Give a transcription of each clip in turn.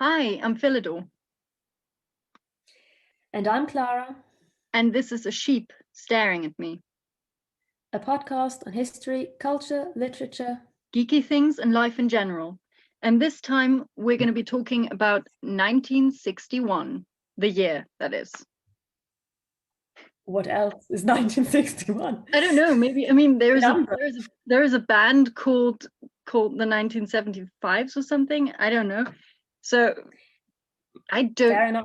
Hi, I'm Philidor, And I'm Clara, and this is A Sheep Staring at Me. a podcast on history, culture, literature. Geeky things and life in general. And this time we're going to be talking about 1961, the year that is. What else is 1961? I don't know, maybe, I mean, there is a band called the 1975s or something. I don't know. So Fair enough.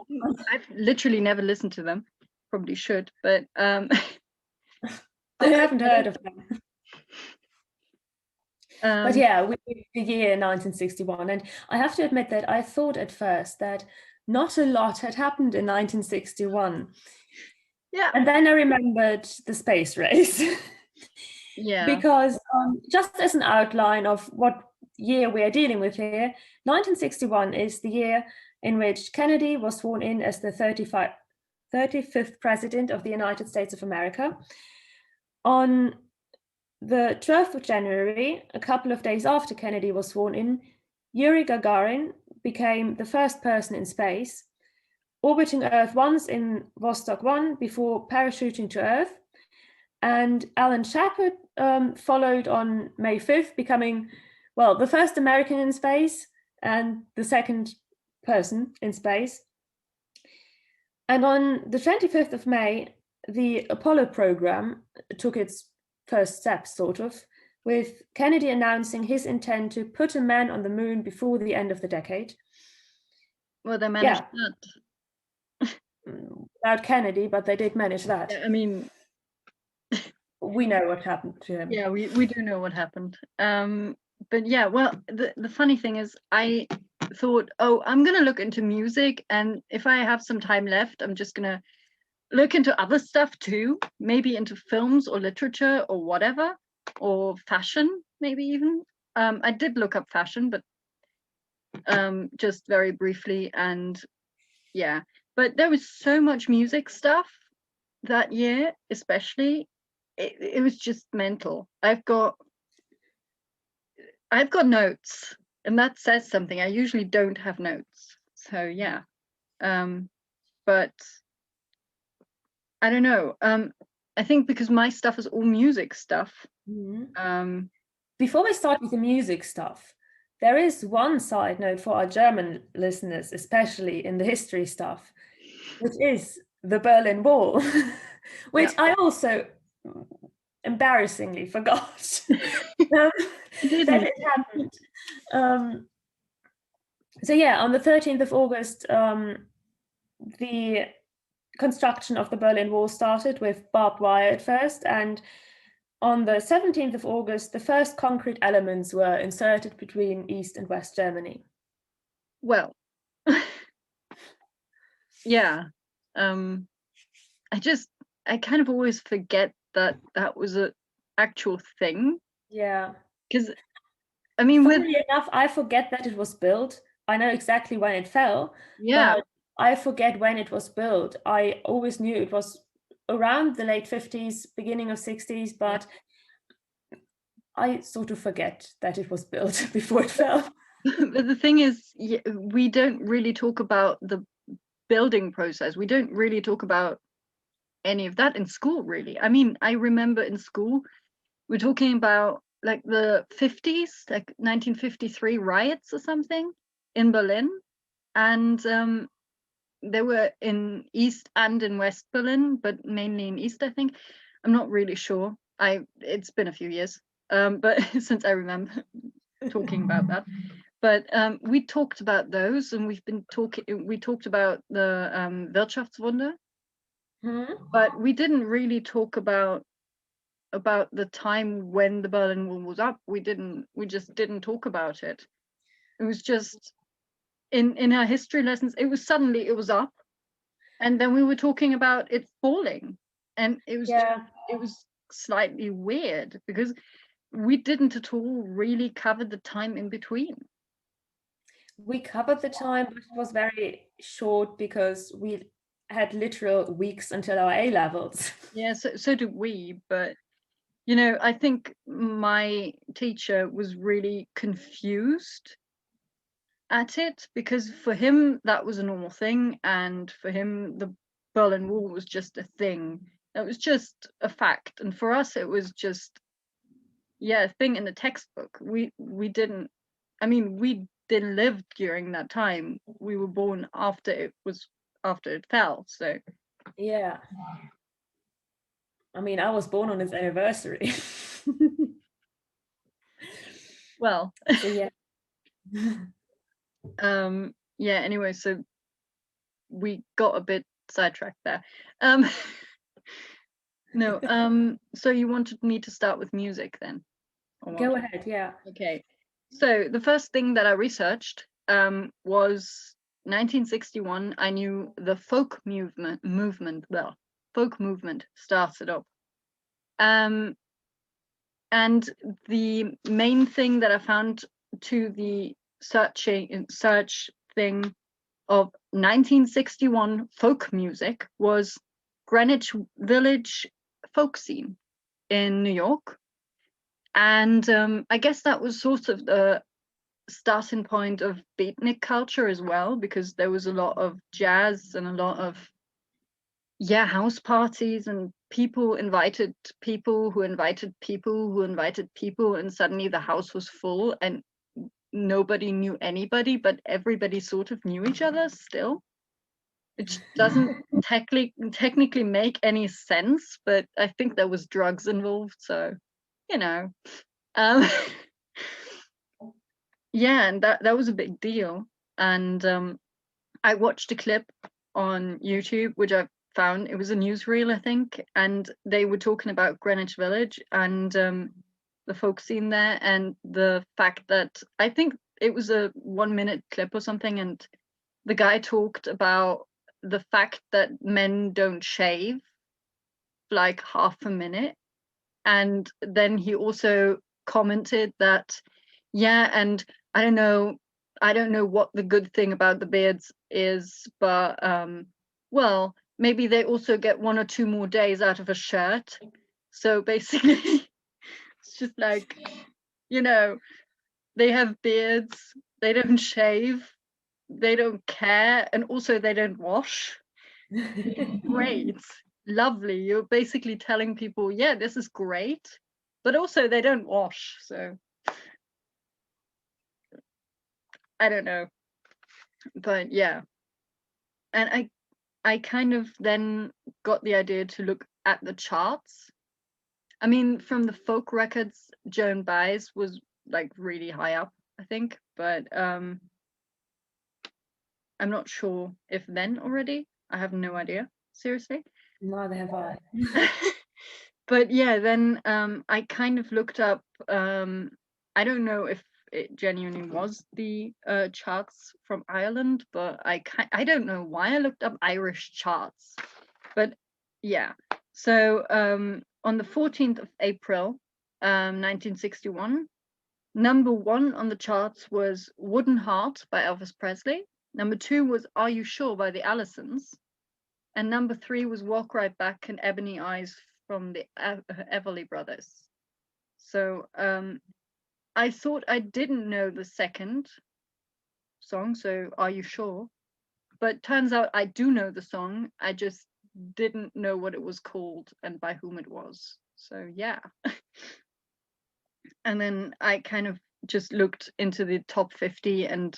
I've literally never listened to them. Probably should, but I haven't heard of them. But yeah, the year 1961. And I have to admit that I thought at first that not a lot had happened in 1961. Yeah. And then I remembered the space race. Yeah. Because just as an outline of what year we are dealing with here, 1961 is the year in which Kennedy was sworn in as the 35th president of the United States of America. On the 12th of January, a couple of days after Kennedy was sworn in, Yuri Gagarin became the first person in space, orbiting Earth once in Vostok 1 before parachuting to Earth. And Alan Shepard followed on May 5th, becoming, well, the first American in space and the second person in space. And on the 25th of May, the Apollo program took its first steps, sort of, with Kennedy announcing his intent to put a man on the moon before the end of the decade. Well, they managed that. Without Kennedy, but they did manage that. Yeah, I mean, we know what happened to him. Yeah, we do know what happened. But yeah, well, the funny thing is, I thought, oh, I'm gonna look into music, and if I have some time left, I'm just gonna look into other stuff too, maybe into films or literature or whatever, or fashion, maybe even. I did look up fashion, but just very briefly, and yeah. But there was so much music stuff that year, especially. It was just mental. I've got notes, and that says something. I usually don't have notes, so yeah. But I don't know. I think because my stuff is all music stuff. Mm-hmm. Before we start with the music stuff, there is one side note for our German listeners, especially in the history stuff, which is the Berlin Wall, which I also embarrassingly forgot that it happened. So yeah, on the 13th of August, the construction of the Berlin Wall started with barbed wire at first, and on the 17th of August, the first concrete elements were inserted between East and West Germany. Well, yeah. I kind of always forget that was an actual thing. Yeah. Because, I mean, funnily enough, I forget that it was built. I know exactly when it fell. Yeah. But I forget when it was built. I always knew it was around the late 50s, beginning of 60s, but I sort of forget that it was built before it fell. But the thing is, we don't really talk about the building process. We don't really talk about any of that in school, really. I mean, I remember in school, we're talking about like the 50s, like 1953 riots or something in Berlin. And they were in East and in West Berlin, but mainly in East, I think. I'm not really sure. It's been a few years, but since I remember talking about that. But we talked about those, and we talked about the Wirtschaftswunder, but we didn't really talk about the time when the Berlin Wall was up. We just didn't talk about it. It was just in our history lessons, it was up, and then we were talking about it falling, and it was slightly weird because we didn't at all really cover the time in between. We covered the time, but it was very short because we had literal weeks until our A levels. Yeah, so did we, but you know, I think my teacher was really confused at it, because for him that was a normal thing, and for him the Berlin Wall was just a thing. It was just a fact, and for us it was just a thing in the textbook. We didn't. I mean, we didn't live during that time. We were born after it fell. So Yeah. I mean, I was born on its anniversary. well, So yeah. yeah. Anyway, so we got a bit sidetracked there. No. So you wanted me to start with music then? Or Go what? ahead, yeah. Okay. So the first thing that I researched was 1961. I knew the folk movement. Well, folk movement started up. And the main thing that I found to the search thing of 1961 folk music was Greenwich Village folk scene in New York. And I guess that was sort of the starting point of beatnik culture as well, because there was a lot of jazz and a lot of house parties, and people invited people who invited people who invited people, and suddenly the house was full and nobody knew anybody, but everybody sort of knew each other still. It doesn't technically make any sense, but I think there was drugs involved, so um yeah, and that was a big deal. And I watched a clip on YouTube, which I found, it was a newsreel, I think, and they were talking about Greenwich Village and the folk scene there, and the fact that, I think it was a 1-minute clip or something, and the guy talked about the fact that men don't shave for like half a minute. And then he also commented that, yeah, and I don't know what the good thing about the beards is, but well, maybe they also get 1 or 2 more days out of a shirt. So basically it's just like, they have beards, they don't shave, they don't care, and also they don't wash. Great. Lovely. You're basically telling people, yeah, this is great, but also they don't wash. So I don't know. But yeah. And I kind of then got the idea to look at the charts. I mean, from the folk records, Joan Baez was like really high up, I think, but I'm not sure if then already. I have no idea, seriously. Neither have I. But yeah, then I kind of looked up, I don't know if it genuinely was the charts from Ireland, but I don't know why I looked up Irish charts. But yeah, so on the 14th of April 1961, number 1 on the charts was Wooden Heart by Elvis Presley. Number 2 was Are You Sure by the Allisons. And number 3 was Walk Right Back and Ebony Eyes from the Everly Brothers. So I thought I didn't know the second song, so Are You Sure? But turns out I do know the song. I just didn't know what it was called and by whom it was. So yeah. And then I kind of just looked into the top 50, and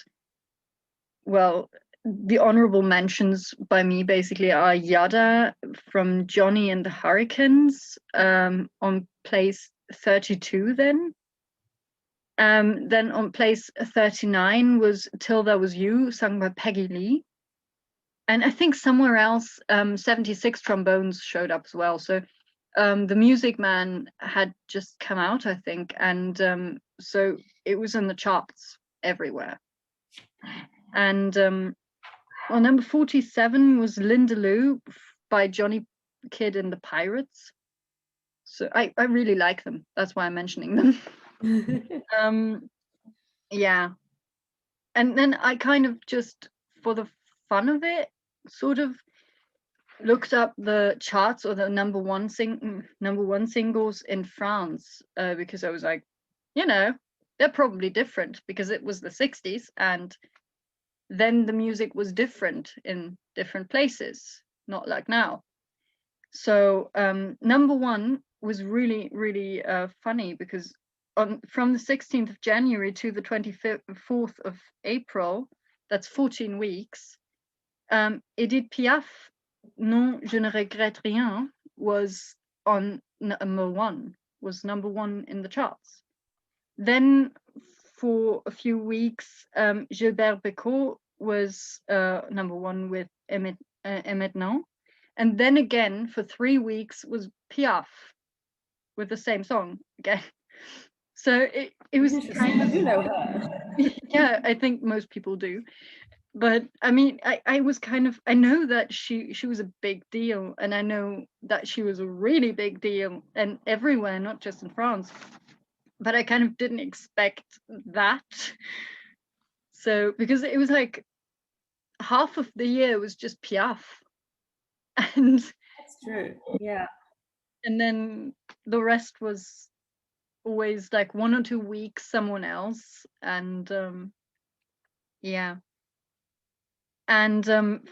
well, the honorable mentions by me basically are Yada from Johnny and the Hurricanes, on place 32 then. Then on place 39 was Till There Was You, sung by Peggy Lee. And I think somewhere else, 76 Trombones showed up as well. So the Music Man had just come out, I think. And so it was in the charts everywhere. And well, number 47 was Lindalou by Johnny Kidd and the Pirates. So I really like them. That's why I'm mentioning them. Yeah. And then I kind of just, for the fun of it, sort of looked up the charts or the number one singles in France, because I was like, they're probably different, because it was the 60s and then the music was different in different places, not like now. So number one was really, really funny, because from the 16th of January to the 24th of April, that's 14 weeks, Edith Piaf, Non, je ne regrette rien, was on number one in the charts. Then for a few weeks, Gilbert Bécaud was number one with Et Maintenant. And then again, for 3 weeks, was Piaf with the same song again. So it was kind of, you know her. yeah, I think most people do. But I mean, I was kind of, I know that she was a big deal, and I know that she was a really big deal and everywhere, not just in France. But I kind of didn't expect that. So because it was like half of the year was just Piaf, and That's true. Yeah. and then the rest was always like 1 or 2 weeks someone else. And yeah. And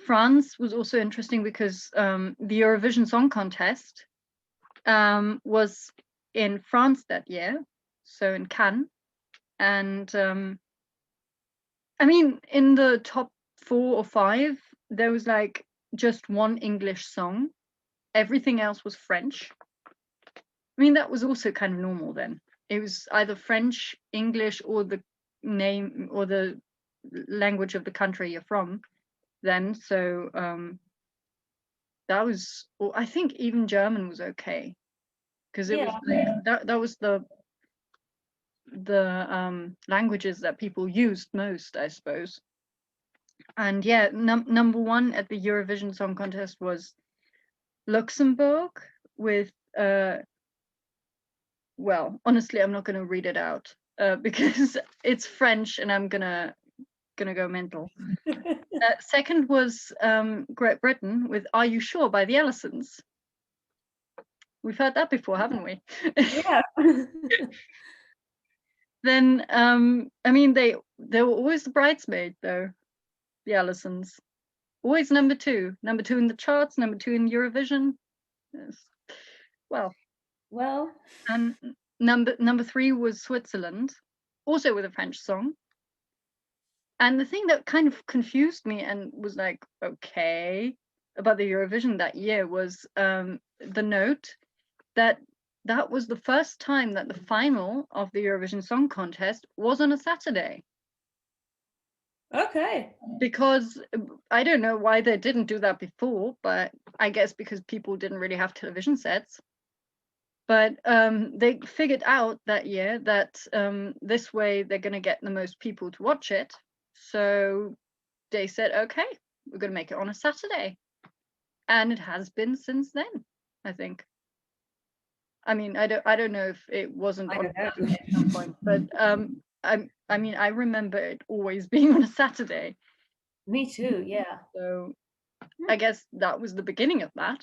France was also interesting because the Eurovision Song Contest was in France that year, so in Cannes. And I mean, in the top 4 or 5, there was like just one English song. Everything else was French. I mean, that was also kind of normal then. It was either French, English, or the name or the language of the country you're from then. So that was, or I think even German was okay, because it was like that was the languages that people used most, I suppose. And yeah, number one at the Eurovision Song Contest was Luxembourg with well, honestly, I'm not going to read it out because it's French and I'm gonna go mental. Second was Great Britain with Are You Sure by the Allisons. We've heard that before, haven't we? Yeah. Then I mean, they were always the bridesmaid though, the Allisons. Always number two in the charts, number 2 in Eurovision. Yes. Well, and number 3 was Switzerland, also with a French song. And the thing that kind of confused me and was like, okay, about the Eurovision that year was the note that was the first time that the final of the Eurovision Song Contest was on a Saturday. Okay. Because I don't know why they didn't do that before, but I guess because people didn't really have television sets. But they figured out that year that this way they're going to get the most people to watch it. So they said, okay, we're going to make it on a Saturday. And it has been since then, I think. I mean, I don't know if it wasn't on a Saturday at some point, but I mean, I remember it always being on a Saturday. Me too, yeah. So I guess that was the beginning of that.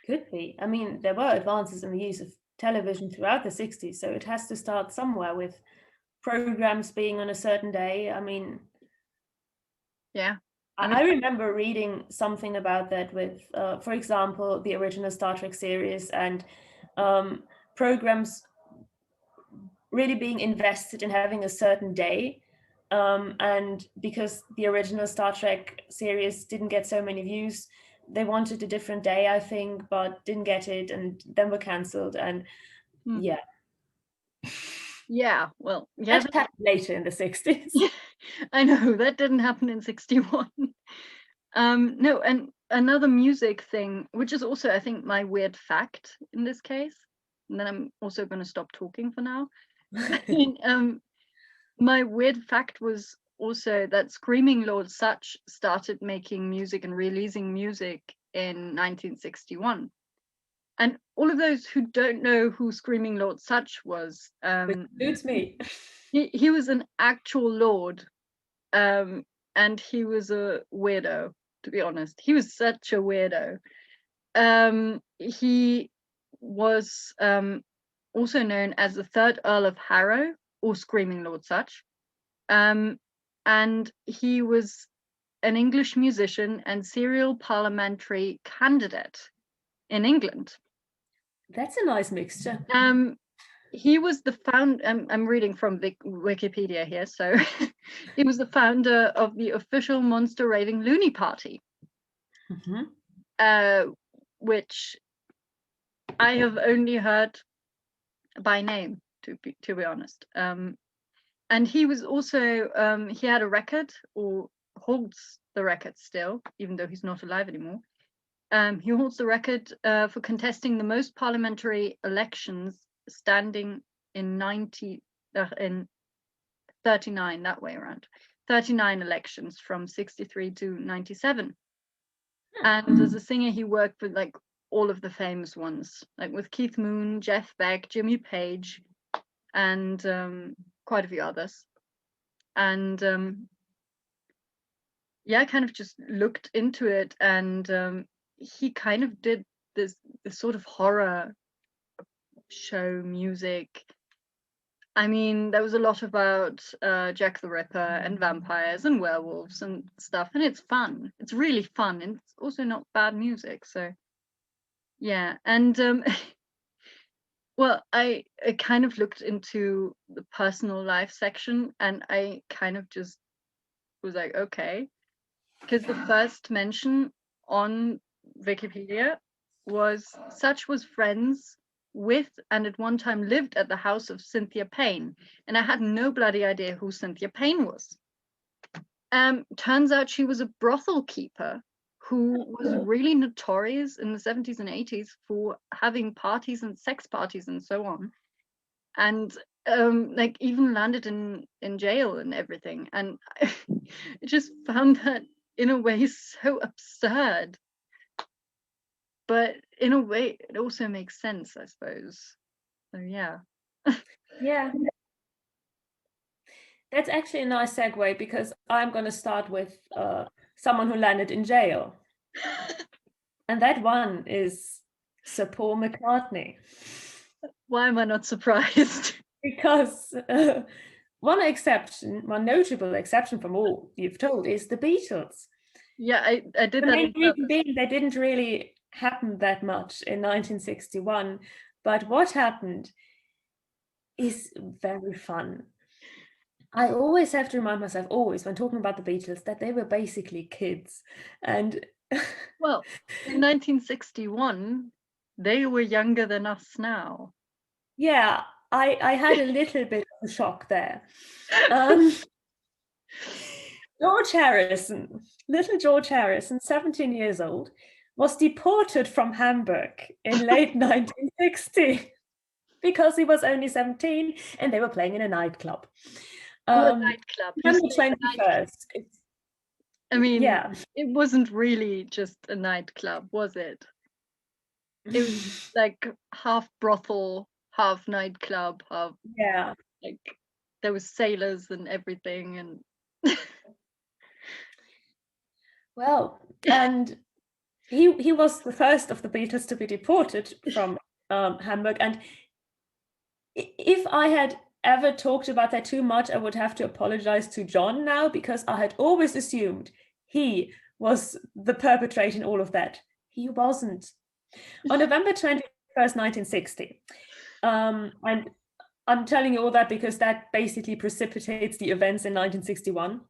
Could be. I mean, there were advances in the use of television throughout the 60s, so it has to start somewhere with programs being on a certain day. I mean, yeah. I remember reading something about that with, for example, the original Star Trek series and programs really being invested in having a certain day. And because the original Star Trek series didn't get so many views, they wanted a different day, I think, but didn't get it, and then were cancelled. And yeah. Yeah, well, yeah. That happened later in the 60s. I know, that didn't happen in 61. No, and another music thing, which is also, I think, my weird fact in this case, and then I'm also going to stop talking for now. My weird fact was also that Screaming Lord Sutch started making music and releasing music in 1961. And all of those who don't know who Screaming Lord Sutch was, includes me. He was an actual lord, and he was a weirdo, to be honest. He was such a weirdo. He was also known as the third Earl of Harrow, or Screaming Lord Sutch. and he was an English musician and serial parliamentary candidate in England. That's a nice mixture. He was the founder, I'm reading from Wikipedia here, so he was the founder of the official monster raving loony party, which I have only heard by name, to be honest. And he was also, he had a record, or holds the record still, even though he's not alive anymore. He holds the record for contesting the most parliamentary elections, standing in 39, that way around, 39 elections from 63 to 97. And as a singer, he worked with like all of the famous ones, like with Keith Moon, Jeff Beck, Jimmy Page, and quite a few others. And yeah, I kind of just looked into it, and he kind of did this sort of horror show music. I mean, there was a lot about Jack the Ripper and vampires and werewolves and stuff, and it's fun. It's really fun, and it's also not bad music. So yeah, and well, I kind of looked into the personal life section, and I kind of just was like, okay, because the first mention on Wikipedia was such was friends with and at one time lived at the house of Cynthia Payne, and I had no bloody idea who Cynthia Payne was. Turns out she was a brothel keeper who was really notorious in the 70s and 80s for having parties and sex parties and so on, and like even landed in jail and everything. And I just found that in a way so absurd, but in a way it also makes sense, I suppose. So yeah. Yeah, that's actually a nice segue, because I'm going to start with someone who landed in jail, and that one is Sir Paul McCartney. Why am I not surprised? Because one notable exception from all you've told is the Beatles. Yeah, I did The that. main reason being they didn't really happen that much in 1961, but what happened is very fun. I always have to remind myself, always when talking about the Beatles, that they were basically kids. And well, in 1961, they were younger than us now. Yeah, I had a little bit of a shock there. George Harrison, little George Harrison, 17 years old, was deported from Hamburg in late 1960 because he was only 17 and they were playing in a nightclub. A nightclub. November 21st. I mean, yeah, it wasn't really just a nightclub, was it? It was like half brothel, half nightclub, half, yeah. like there was sailors and everything, and well, and he was the first of the Beatles to be deported from Hamburg. And if I had ever talked about that too much, I would have to apologize to John now, because I had always assumed he was the perpetrator in all of that. He wasn't. On November 21st, 1960, and I'm telling you all that because that basically precipitates the events in 1961.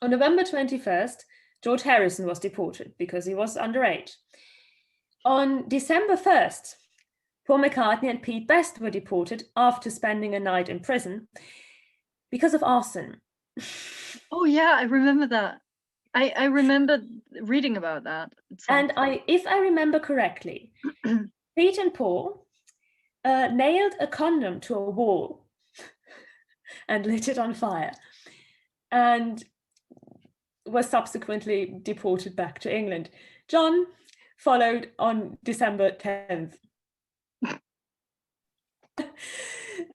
On November 21st, George Harrison was deported because he was underage. On December 1st, Paul McCartney and Pete Best were deported after spending a night in prison because of arson. Oh yeah, I remember that. I remember reading about that. And if I remember correctly, Pete and Paul nailed a condom to a wall and lit it on fire, and were subsequently deported back to England. John followed on December 10th.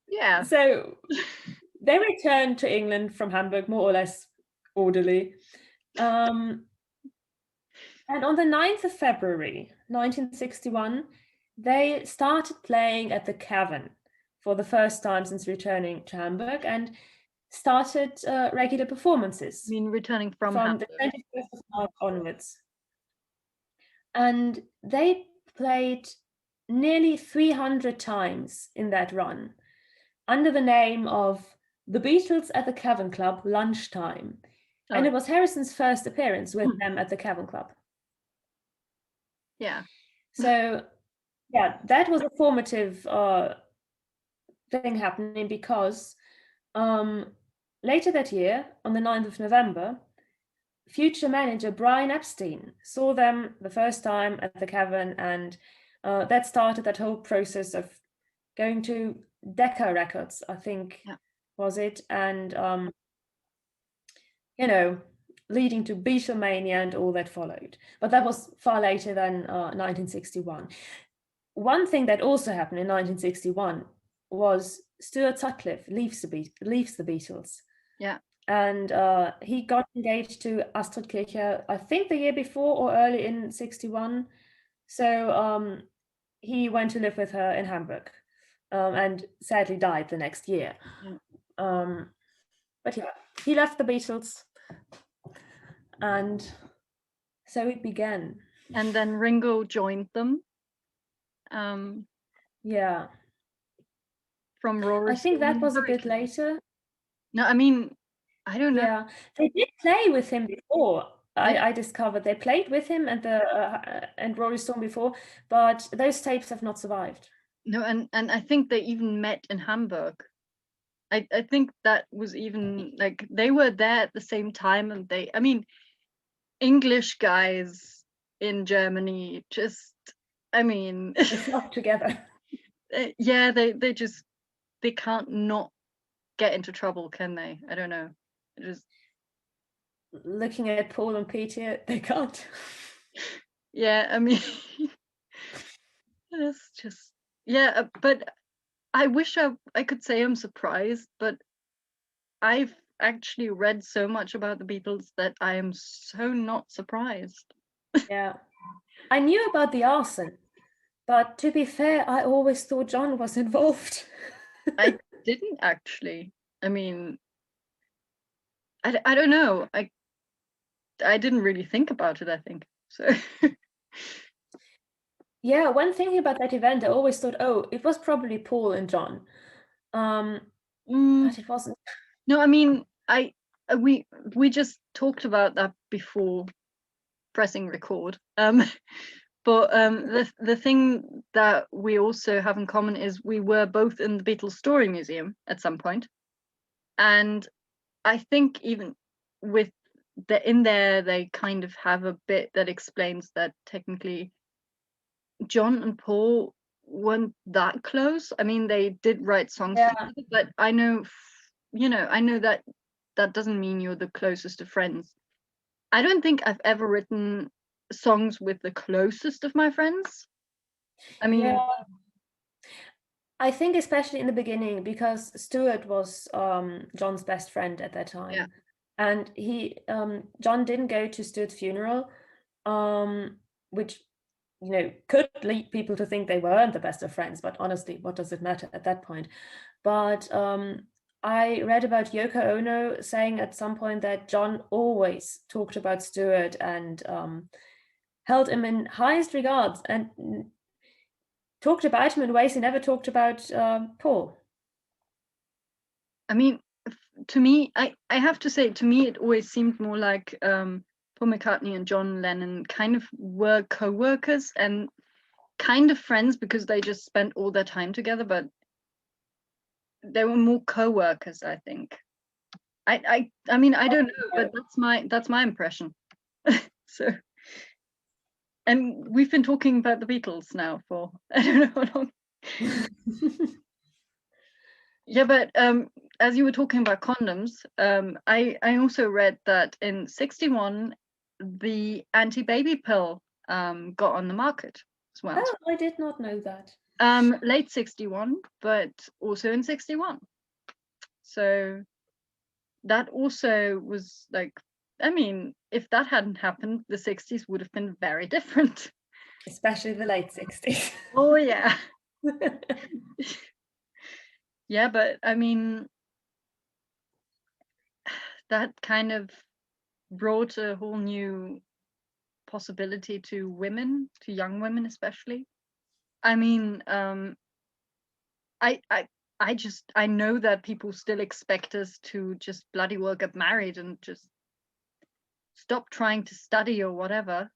Yeah. So they returned to England from Hamburg more or less orderly. And on the 9th of February, 1961, they started playing at the Cavern for the first time since returning to Hamburg. And started regular performances. I mean, returning from the 21st of March onwards. And they played nearly 300 times in that run under the name of the Beatles at the Cavern Club Lunchtime. And it was Harrison's first appearance with them at the Cavern Club. Yeah. So, yeah, that was a formative thing happening because later that year, on the 9th of November, future manager Brian Epstein saw them the first time at the Cavern, and that started that whole process of going to Decca Records, I think, was it, and you know, leading to Beatlemania and all that followed. But that was far later than 1961. One thing that also happened in 1961 was Stuart Sutcliffe leaves the Beatles. Yeah. And he got engaged to Astrid Kircher, I think the year before or early in 61. So he went to live with her in Hamburg and sadly died the next year. Yeah. But yeah, he left the Beatles and so it began. And then Ringo joined them. Yeah. From Rory. I think that was a bit later. No, I mean, I don't know. Yeah, they did play with him before. I discovered they played with him and Rory Storm before, but those tapes have not survived. No, and I think they even met in Hamburg. I think that was even like they were there at the same time, and I mean, English guys in Germany just, I mean, they flock together. Yeah, they can't not get into trouble, can they? I don't know. Just looking at Paul and Peter, they can't. Yeah, I mean, it's just, yeah, but I wish I could say I'm surprised, but I've actually read so much about the Beatles that I am so not surprised. Yeah, I knew about the arson, but to be fair, I always thought John was involved. I didn't actually. I mean, I don't know. I didn't really think about it, I think. So yeah, when thinking about that event, I always thought, oh, it was probably Paul and John. But it wasn't. No, I mean, we just talked about that before pressing record. But the thing that we also have in common is we were both in the Beatles Story Museum at some point, and I think even with in there they kind of have a bit that explains that technically John and Paul weren't that close. I mean, they did write songs together, but I know, I know that that doesn't mean you're the closest of friends. I don't think I've ever written songs with the closest of my friends. I mean, I think especially in the beginning, because Stuart was John's best friend at that time, and John didn't go to Stuart's funeral, which could lead people to think they weren't the best of friends, but honestly, what does it matter at that point? But I read about Yoko Ono saying at some point that John always talked about Stuart and held him in highest regards and talked about him in ways he never talked about Paul. I mean, to me, I have to say, to me, it always seemed more like Paul McCartney and John Lennon kind of were co-workers and kind of friends because they just spent all their time together, but they were more co-workers, I think. I mean, I don't know, but that's my impression. So, and we've been talking about the Beatles now for I don't know how long. Yeah, but as you were talking about condoms, I also read that in 61 the anti-baby pill got on the market as well. Oh, I did not know that. Late 61, but also in 61. So that also was like, I mean, if that hadn't happened, the 60s would have been very different. Especially the late 60s. Oh, yeah. Yeah, but I mean, that kind of brought a whole new possibility to women, to young women especially. I mean, I know that people still expect us to just bloody well get married and just stop trying to study or whatever.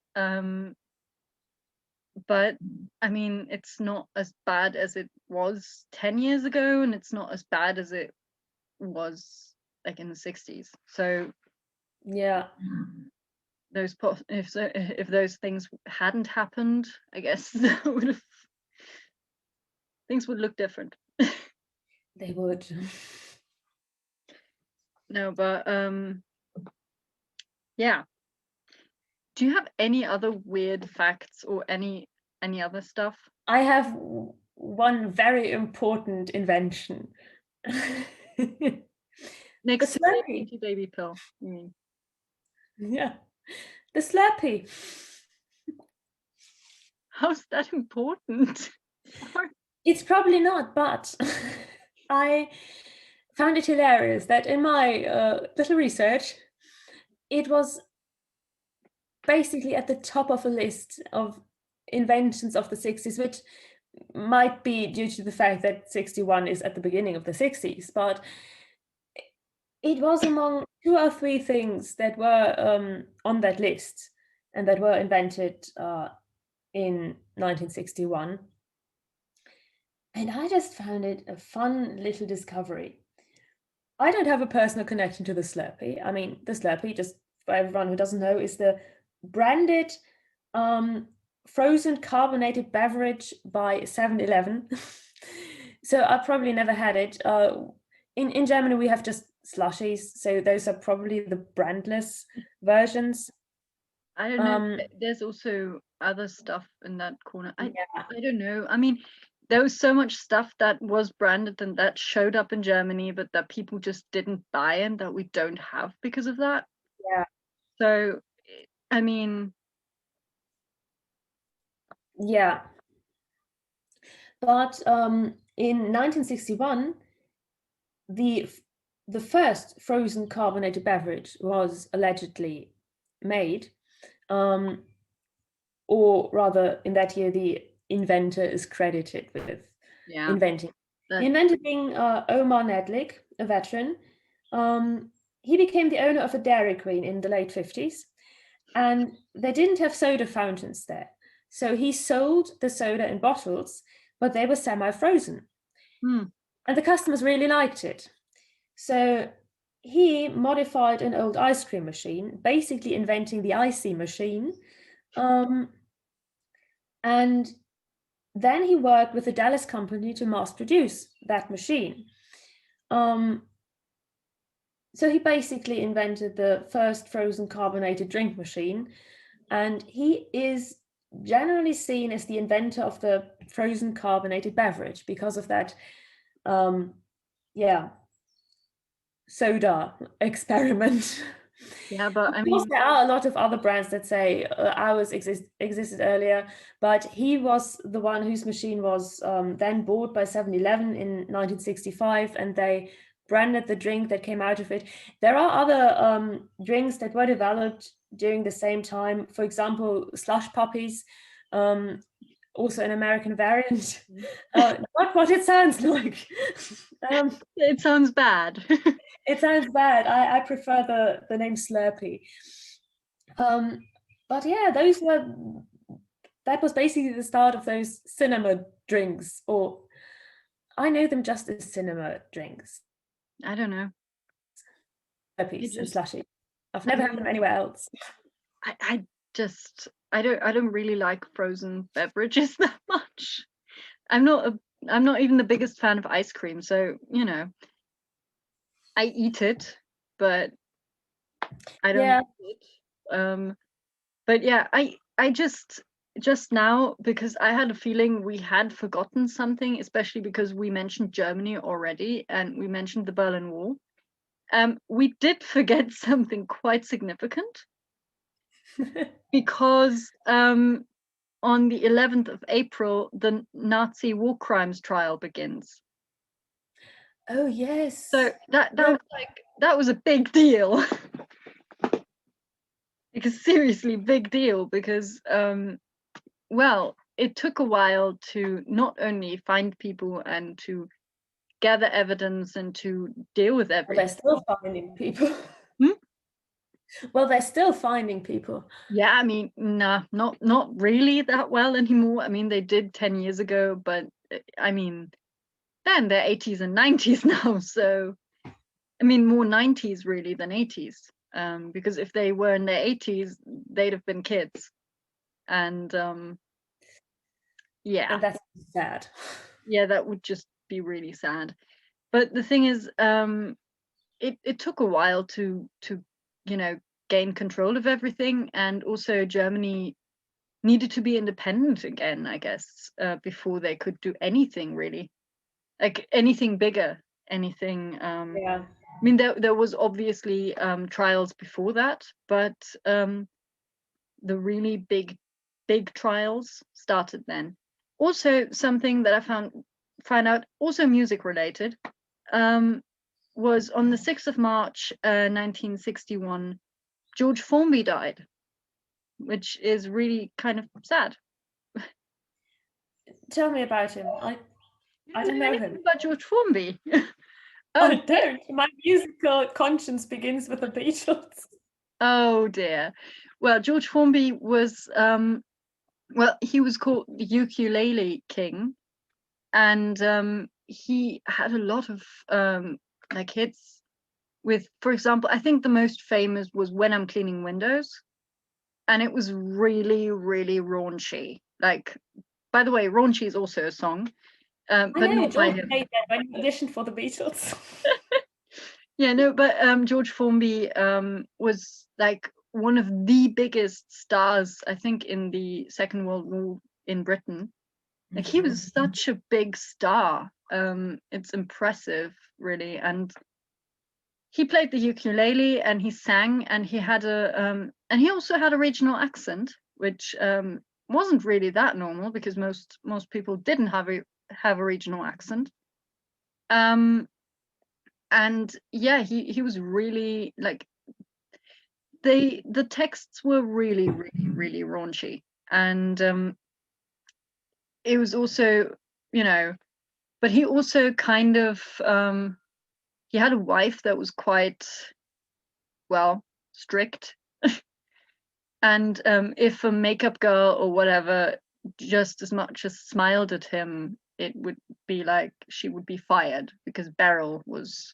But I mean, it's not as bad as it was 10 years ago, and it's not as bad as it was like in the 60s. So yeah, if those things hadn't happened, I guess things would look different. they would. No, but yeah. Do you have any other weird facts or any other stuff? I have one very important invention. Next The to the Slurpee. anti-baby pill, you mean? Yeah, the Slurpee. How's that important? It's probably not, but I found it hilarious that in my little research, it was basically at the top of a list of inventions of the 60s, which might be due to the fact that 61 is at the beginning of the 60s, but it was among 2 or 3 things that were on that list and that were invented in 1961. And I just found it a fun little discovery. I don't have a personal connection to the Slurpee. I mean, the Slurpee, just for everyone who doesn't know, is the branded frozen carbonated beverage by 7-Eleven. So I probably never had it. In Germany, we have just slushies, so those are probably the brandless versions. I don't know. There's also other stuff in that corner. I don't know. I mean, there was so much stuff that was branded and that showed up in Germany, but that people just didn't buy and that we don't have because of that. Yeah. So, I mean, yeah. But in 1961, the first frozen carbonated beverage was allegedly made, or rather, in that year, the inventor is credited with inventing. The inventor being Omar Nedlik, a veteran. He became the owner of a Dairy Queen in the late 50s, and they didn't have soda fountains there. So he sold the soda in bottles, but they were semi-frozen. And the customers really liked it. So he modified an old ice cream machine, basically inventing the icy machine. And then he worked with the Dallas company to mass produce that machine. So he basically invented the first frozen carbonated drink machine, and he is generally seen as the inventor of the frozen carbonated beverage because of that, soda experiment. Yeah, but of course, there are a lot of other brands that say ours existed earlier, but he was the one whose machine was then bought by 7-Eleven in 1965, and they branded the drink that came out of it. There are other drinks that were developed during the same time. For example, slush puppies, also an American variant. Not what it sounds like. It sounds bad. It sounds bad. I prefer the name Slurpee. But yeah, that was basically the start of those cinema drinks, or I know them just as cinema drinks. I don't know. Slurpees and slushy. I've never had them anywhere else. I don't really like frozen beverages that much. I'm not even the biggest fan of ice cream, so you know, I eat it, but I don't like it. But yeah, I just now, because I had a feeling we had forgotten something, especially because we mentioned Germany already and we mentioned the Berlin Wall. We did forget something quite significant because on the 11th of April, the Nazi war crimes trial begins. Oh yes. So that was like that was a big deal. Like a seriously big deal, because well, it took a while to not only find people and to gather evidence and to deal with Well, they're everything. still finding people. Hmm? Well, they're still finding people. Yeah, I mean, nah, not really that well anymore. I mean, they did 10 years ago, but I mean, then they're 80s and 90s now. So, I mean, more 90s really than 80s. Because if they were in their 80s, they'd have been kids. And yeah, And that's sad. yeah, that would just be really sad. But the thing is, it took a while to you know, gain control of everything, and also Germany needed to be independent again, I guess, before they could do anything really, like anything bigger, anything. Yeah. I mean, there was obviously trials before that, but the really big trials started then. Also, something that I found out, also music related, was on the 6th of March, 1961, George Formby died, which is really kind of sad. Tell me about him. I don't know Anything him. about George Formby? I Oh, don't. My musical conscience begins with the Beatles. oh dear. Well, George Formby was well, he was called the ukulele king, and he had a lot of like hits with, for example, I think the most famous was When I'm Cleaning Windows, and it was really, really raunchy. Like, by the way, raunchy is also a song, I but know not by George him. made that when he auditioned for the Beatles. Yeah, no, but George Formby was like one of the biggest stars, I think, in the Second World War in Britain. Like, he was such a big star. It's impressive, really. And he played the ukulele and he sang, and he had and he also had a regional accent, which wasn't really that normal, because most people didn't have a regional accent. Um, and yeah, he was really like, the texts were really, really, really raunchy, and it was also, you know, but he also kind of he had a wife that was quite, well, strict. And if a makeup girl or whatever just as much as smiled at him, it would be like she would be fired, because Beryl was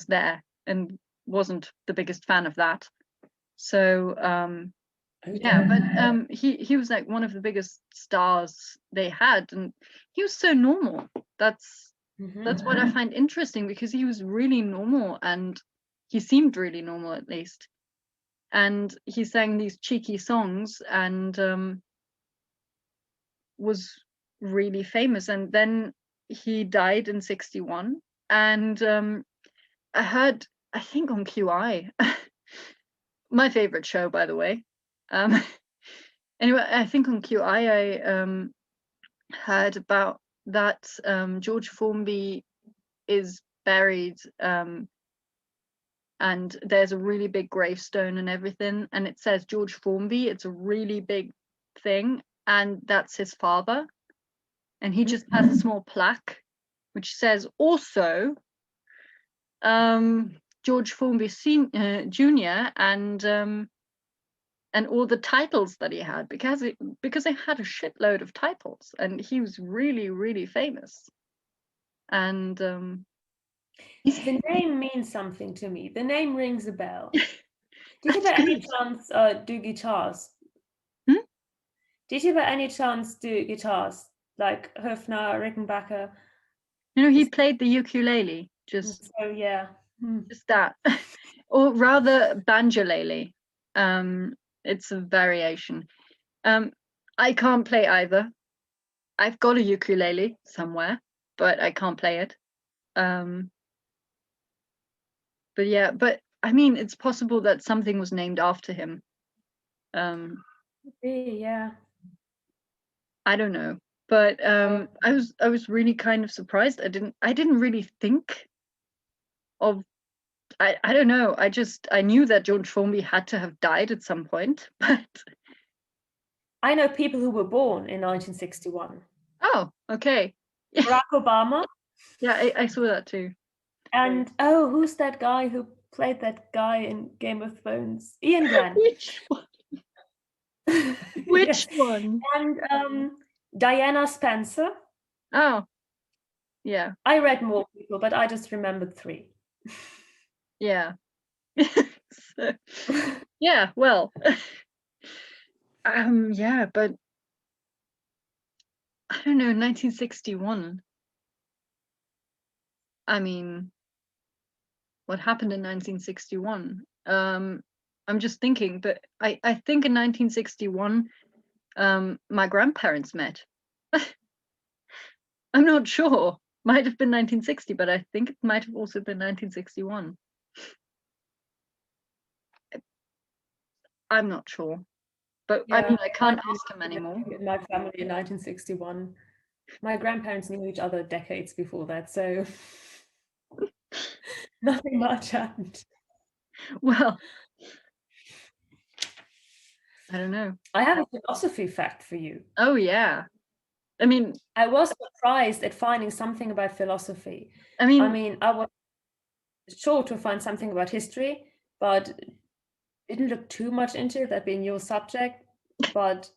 there and wasn't the biggest fan of that. So yeah, but he was like one of the biggest stars they had, and he was so normal. That's what I find interesting, because he was really normal, and he seemed really normal, at least. And he sang these cheeky songs, and was really famous. And then he died in 61, and I heard, I think on QI, my favorite show, by the way. um Anyway, I think on QI I heard about that George Formby is buried, and there's a really big gravestone and everything, and it says George Formby. It's a really big thing, and that's his father. And he just has a small plaque which says also George Formby Jr. And all the titles that he had, because he had a shitload of titles, and he was really, really famous. And The name means something to me. The name rings a bell. Did you by any chance do guitars? Hmm? Did you by any chance do guitars like Höfner, Rickenbacker? He played the ukulele, just So yeah. that, or rather banjolele. It's a variation. I can't play either. I've got a ukulele somewhere, but I can't play it. But yeah, but I mean, it's possible that something was named after him. Yeah. I don't know, but I was really kind of surprised. I didn't really think of I don't know. I knew that George Formby had to have died at some point, but I know people who were born in 1961. oh, okay. Barack Obama. Yeah, I saw that too. And oh, who's that guy who played that guy in Game of Thrones? Ian Grant. Which one? Which Yes. one? And Diana Spencer. Oh, yeah. I read more people, but I just remembered 3. Yeah. So, yeah, well. Yeah, but I don't know, 1961. I mean, what happened in 1961? I'm just thinking, but I think in 1961, my grandparents met. I'm not sure. Might have been 1960, but I think it might have also been 1961. I'm not sure. But I mean, I can't ask him anymore. In my family in 1961. My grandparents knew each other decades before that, so nothing much happened. Well, I don't know. I have a philosophy fact for you. Oh, yeah. I mean, I was surprised at finding something about philosophy. I mean, I was sure to find something about history, but didn't look too much into it, that being your subject, but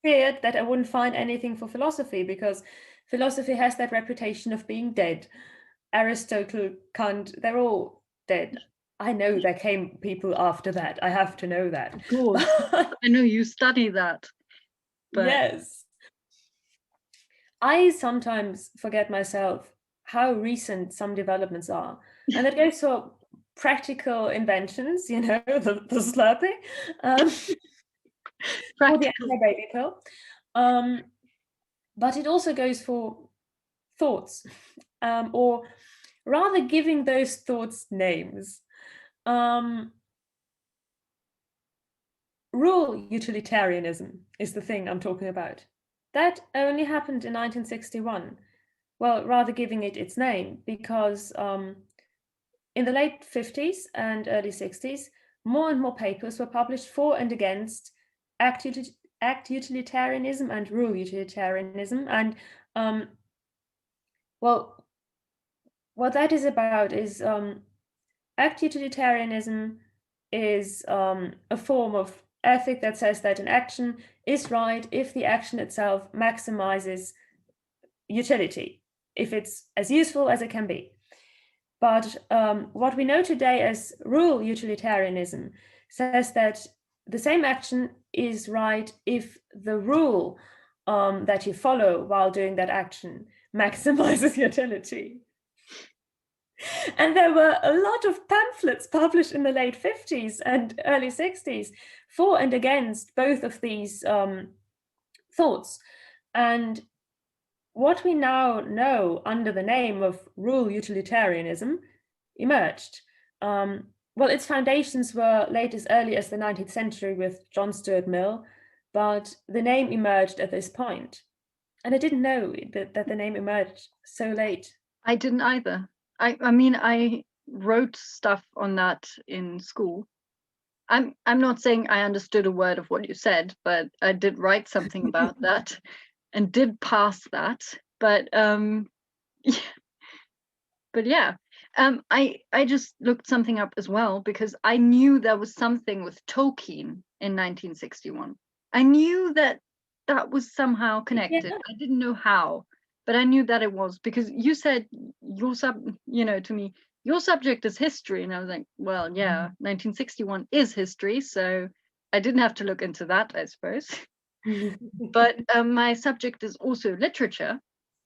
feared that I wouldn't find anything for philosophy because philosophy has that reputation of being dead. Aristotle, Kant, they're all dead. I know there came people after that. I have to know that. Of course. I know you study that. But yes. I sometimes forget myself how recent some developments are. And that goes for practical inventions, you know, the Slurpee, or the anti-baby pill. But it also goes for thoughts, or rather giving those thoughts names. Rule utilitarianism is the thing I'm talking about. That only happened in 1961. Well, rather giving it its name, because in the late 50s and early 60s, more and more papers were published for and against act utilitarianism and rule utilitarianism. And well, what that is about is act utilitarianism is a form of ethic that says that an action is right if the action itself maximizes utility, if it's as useful as it can be. But what we know today as rule utilitarianism says that the same action is right if the rule that you follow while doing that action maximizes utility. And there were a lot of pamphlets published in the late 50s and early 60s for and against both of these thoughts. And what we now know under the name of rule utilitarianism emerged. Well, its foundations were laid as early as the 19th century with John Stuart Mill, but the name emerged at this point. And I didn't know that the name emerged so late. I didn't either. I mean, I wrote stuff on that in school. I'm not saying I understood a word of what you said, but I did write something about that and did pass that. But yeah. But yeah, I just looked something up as well because I knew there was something with Tolkien in 1961. I knew that was somehow connected. Yeah. I didn't know how, but I knew that it was because you said to me, your subject is history, and I was like, well, yeah, 1961 is history, so I didn't have to look into that, I suppose. But my subject is also literature,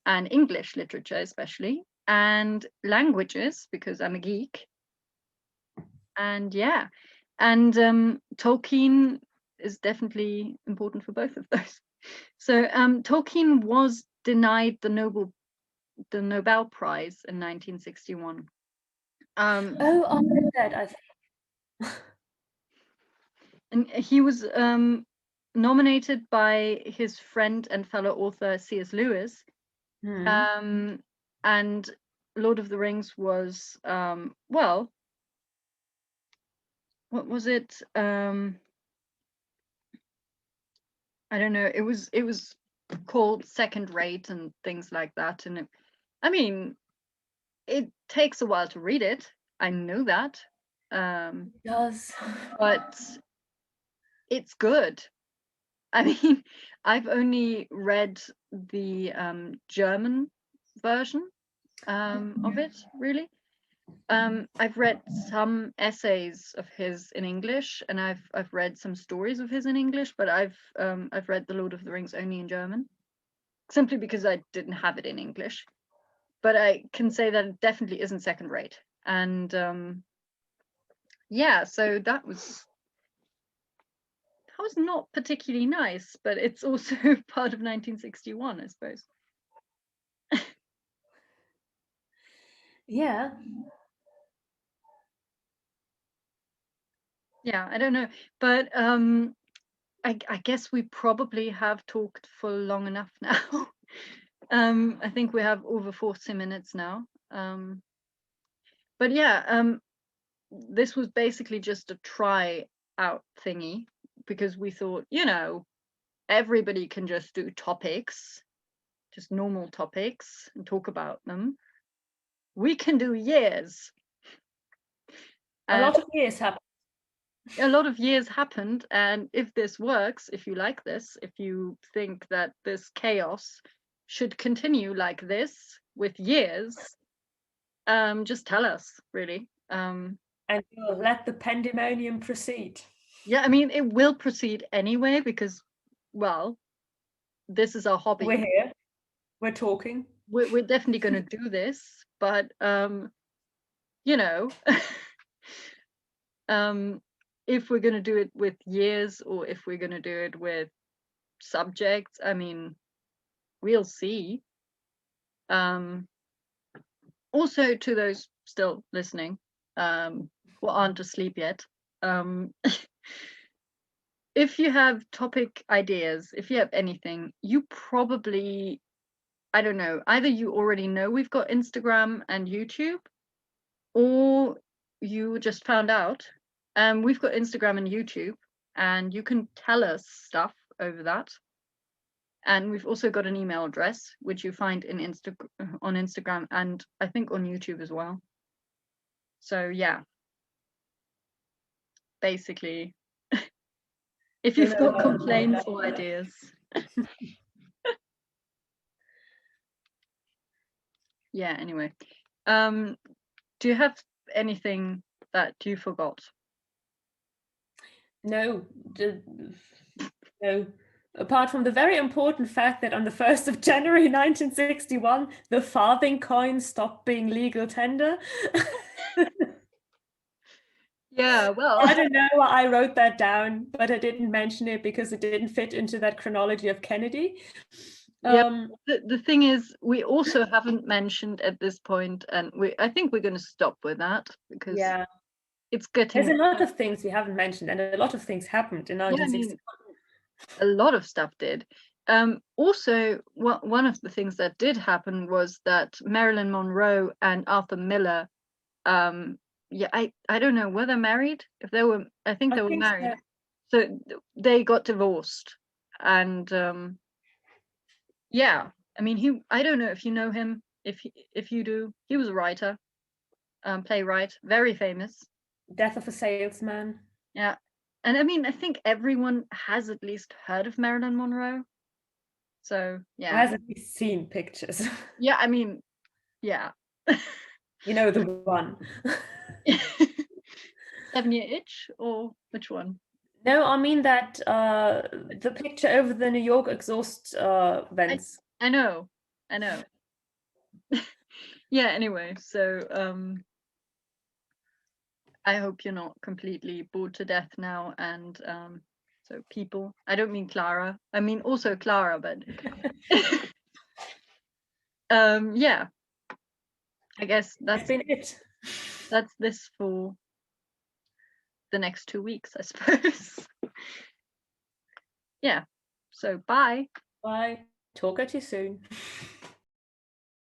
and English literature especially, and languages because I'm a geek. And yeah, and Tolkien is definitely important for both of those. So Tolkien was denied the Nobel Prize in 1961. Oh, I read that, I think. And he was nominated by his friend and fellow author C.S. Lewis. And Lord of the Rings was well, what was it? I don't know. It was called Second Rate and things like that. And I mean, it takes a while to read it. I know that. It does. But it's good. I mean, I've only read the German version of it, really. I've read some essays of his in English, and I've read some stories of his in English, but I've read The Lord of the Rings only in German, simply because I didn't have it in English. But I can say that it definitely isn't second rate. And yeah, so that was not particularly nice, but it's also part of 1961, I suppose. Yeah. Yeah, I don't know, but I guess we probably have talked for long enough now. I think we have over 40 minutes now. But yeah, this was basically just a try out thingy, because we thought, everybody can just do topics, just normal topics, and talk about them. We can do years. A lot of years happened. A lot of years happened, and if this works, if you like this, if you think that this chaos should continue like this with years, just tell us, really. And we'll let the pandemonium proceed. Yeah, I mean, it will proceed anyway, because, well, this is our hobby. We're here, we're talking. We're definitely going to do this, but you know, if we're going to do it with years, or if we're going to do it with subjects, I mean, we'll see. Also, to those still listening, who aren't asleep yet, if you have topic ideas, if you have anything, you probably, I don't know, either you already know we've got Instagram and YouTube, or you just found out. We've got Instagram and YouTube, and you can tell us stuff over that. And we've also got an email address, which you find on Instagram, and I think on YouTube as well. So yeah, basically, if you've got complaints or ideas. Yeah, anyway. Do you have anything that you forgot? No. No. Apart from the very important fact that on the 1st of January 1961, the farthing coin stopped being legal tender. Yeah, well, I don't know why I wrote that down, but I didn't mention it because it didn't fit into that chronology of Kennedy. Yeah, the thing is, we also haven't mentioned at this point, and I think we're going to stop with that, because yeah, it's getting. There's a lot of things we haven't mentioned, and a lot of things happened in 1961. A lot of stuff did. Also, one of the things that did happen was that Marilyn Monroe and Arthur Miller, yeah, I don't know, were they married? If they were, I think they were married. So they got divorced, and yeah, I mean, I don't know if you know him. If you do, he was a writer, playwright, very famous. Death of a Salesman. Yeah. And I mean, I think everyone has at least heard of Marilyn Monroe. So yeah. Has at least seen pictures. Yeah, I mean, yeah. You know the one. 7-Year Itch, or which one? No, I mean that the picture over the New York exhaust vents. I know. Yeah, anyway, so I hope you're not completely bored to death now, and so people, I don't mean Clara, I mean also Clara, but yeah, I guess that's been it. That's this for the next 2 weeks, I suppose. Yeah, so bye. Bye. Talk at you soon.